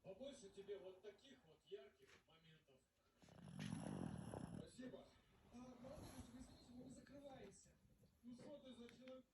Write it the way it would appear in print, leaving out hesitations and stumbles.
Побольше тебе вот таких вот ярких моментов. Спасибо. Молодой, вы извините, но мы закрываемся. Ну что ты за человек